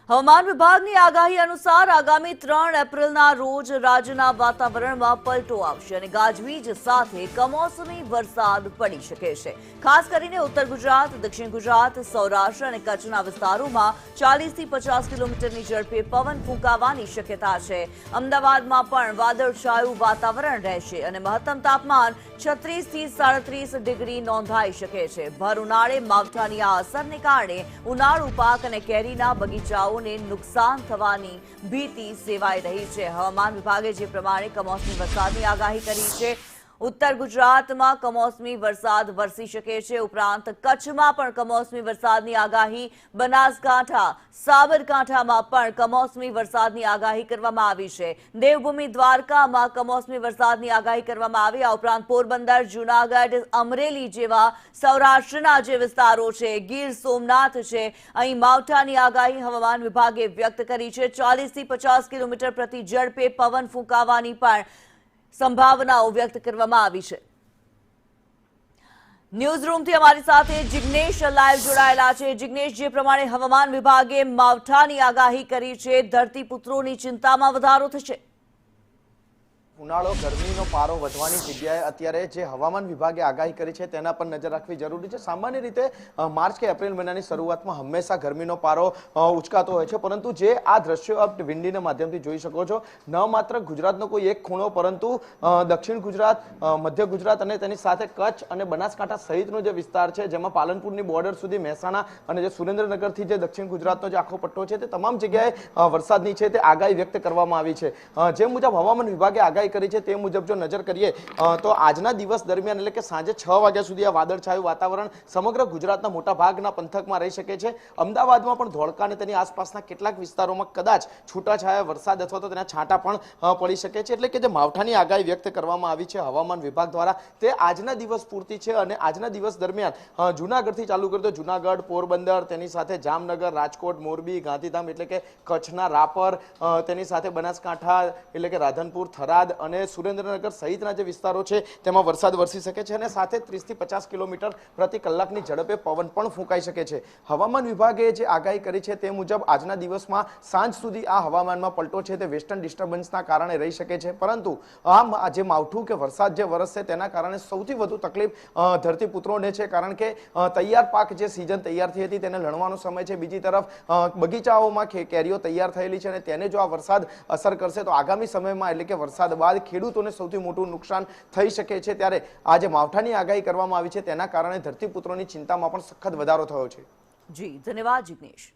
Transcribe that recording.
હવામાન વિભાગની આગાહી અનુસાર આગામી 3 એપ્રિલના રોજ રાજ્યના વાતાવરણમાં પલટો આવશે અને ગાજવીજ સાથે કમોસમી વરસાદ પડી શકે છે। ખાસ કરીને ઉત્તર ગુજરાત, દક્ષિણ ગુજરાત, સૌરાષ્ટ્ર અને કચ્છના વિસ્તારોમાં 40 થી 50 કિલોમીટરની ઝડપે પવન ફૂંકાવાની શક્યતા છે। અમદાવાદમાં પણ વાદળછાયું વાતાવરણ રહેશે અને મહત્તમ તાપમાન 36 થી 37 ડિગ્રી નોંધાઈ શકે છે। ભર ઉનાળે માવઠાની આ અસરને કારણે ઉનાળુ પાક અને કેરીના બગીચાઓ નુકસાન થવાની ભીતિ સેવાઈ રહી છે। હવામાન વિભાગે જે પ્રમાણે કમોસમી વરસાદની આગાહી કરી છે, ઉત્તર ગુજરાતમાં કમોસમી વરસાદ વરસી શકે છે। ઉપરાંત કચ્છમાં પણ કમોસમી વરસાદની આગાહી, બનાસકાંઠા, સાબરકાંઠામાં પણ કમોસમી વરસાદની આગાહી કરવામાં આવી છે। દેવભૂમિ દ્વારકામાં કમોસમી વરસાદની આગાહી કરવામાં આવી। આ ઉપરાંત પોરબંદર, જૂનાગઢ, અમરેલી જેવા સૌરાષ્ટ્રના જે વિસ્તારો છે, ગીર સોમનાથ છે, અહીં માવઠાની આગાહી હવામાન વિભાગે વ્યક્ત કરી છે। 40 થી 50 કિલોમીટર પ્રતિ ઝડપે પવન ફૂંકાવાની પણ સંભાવનાઓ વ્યક્ત કરવામાં આવી છે। ન્યૂઝ રૂમથી અમારી સાથે જિગ્નેશ લાઈવ જોડાયેલા છે। જિગ્નેશ, જે પ્રમાણે હવામાન વિભાગે માવઠાની આગાહી કરી છે, ધરતીપુત્રોની ચિંતામાં વધારો થશે। ઉનાળો ગરમીનો પારો વધવાની જગ્યાએ અત્યારે જે હવામાન વિભાગે આગાહી કરી છે તેના પર નજર રાખવી જરૂરી છે। સામાન્ય રીતે માર્ચ કે એપ્રિલ મહિનાની શરૂઆતમાં હંમેશા ગરમીનો પારો ઉચકાતો હોય છે, પરંતુ જે આ દ્રશ્યો આપ વિંડીના માધ્યમથી જોઈ શકો છો, ન માત્ર ગુજરાતનો કોઈ એક ખૂણો પરંતુ દક્ષિણ ગુજરાત, મધ્ય ગુજરાત અને તેની સાથે કચ્છ અને બનાસકાંઠા સહિતનો જે વિસ્તાર છે, જેમાં પાલનપુરની બોર્ડર સુધી મહેસાણા અને જે સુરેન્દ્રનગરથી જે દક્ષિણ ગુજરાતનો જે આખો પટ્ટો છે, તે તમામ જગ્યાએ વરસાદની છે તે આગાહી વ્યક્ત કરવામાં આવી છે। જે મુજબ હવામાન વિભાગે આગાહી કરી છે તે મુજબ જો નજર કરીએ તો આજના દિવસ દરમિયાન એટલે કે સાંજે 6 વાગ્યા સુધી આ વાદળછાયું વાતાવરણ સમગ્ર ગુજરાતના મોટા ભાગના પંથકમાં રહી શકે છે। અમદાવાદમાં પણ ધોળકા અને તેની આસપાસના કેટલાક વિસ્તારોમાં કદાચ છૂટાછાયા વરસાદ અથવા તો તેના છાંટા પણ પડી શકે છે। એટલે કે જે માવઠાની આગાહી વ્યક્ત કરવામાં આવી છે હવામાન વિભાગ દ્વારા, તે આજના દિવસ પૂરતી છે અને આજના દિવસ દરમિયાન જૂનાગઢથી ચાલુ કરીએ તો જૂનાગઢ, પોરબંદર, તેની સાથે જામનગર, રાજકોટ, મોરબી, ગાંધીધામ એટલે કે કચ્છના રાપર, તેની સાથે બનાસકાંઠા એટલે કે રાધનપુર, થરાદ અને સુરેન્દ્રનગર સહિતના જે વિસ્તારો છે તેમાં વરસાદ વરસી શકે છે અને સાથે 30 થી 50 કિલોમીટર પ્રતિ કલાકની ઝડપે પવન પણ ફૂંકાઈ શકે છે। હવામાન વિભાગે જે આગાહી કરી છે તે મુજબ આજના દિવસમાં સાંજ સુધી આ હવામાનમાં પલટો છે તે વેસ્ટર્ન ડિસ્ટર્બન્સના કારણે રહી શકે છે, પરંતુ આ જે માવઠું કે વરસાદ જે વરસશે તેના કારણે સૌથી વધુ તકલીફ ધરતીપુત્રોને છે, કારણ કે તૈયાર પાક જે સિઝન તૈયાર થઈ હતી તેને લણવાનો સમય છે। બીજી તરફ બગીચાઓમાં કેરીઓ તૈયાર થયેલી છે અને તેને જો આ વરસાદ અસર કરશે તો આગામી સમયમાં એટલે કે વરસાદ બાદ ખેડૂતોને સૌથી મોટું નુકસાન થઈ શકે છે। ત્યારે આ જે માવઠાની આગાહી કરવામાં આવી છે તેના કારણે ધરતીપુત્રોની ચિંતામાં પણ સખત વધારો થયો છે। જી, ધન્યવાદ જિગ્નેશ।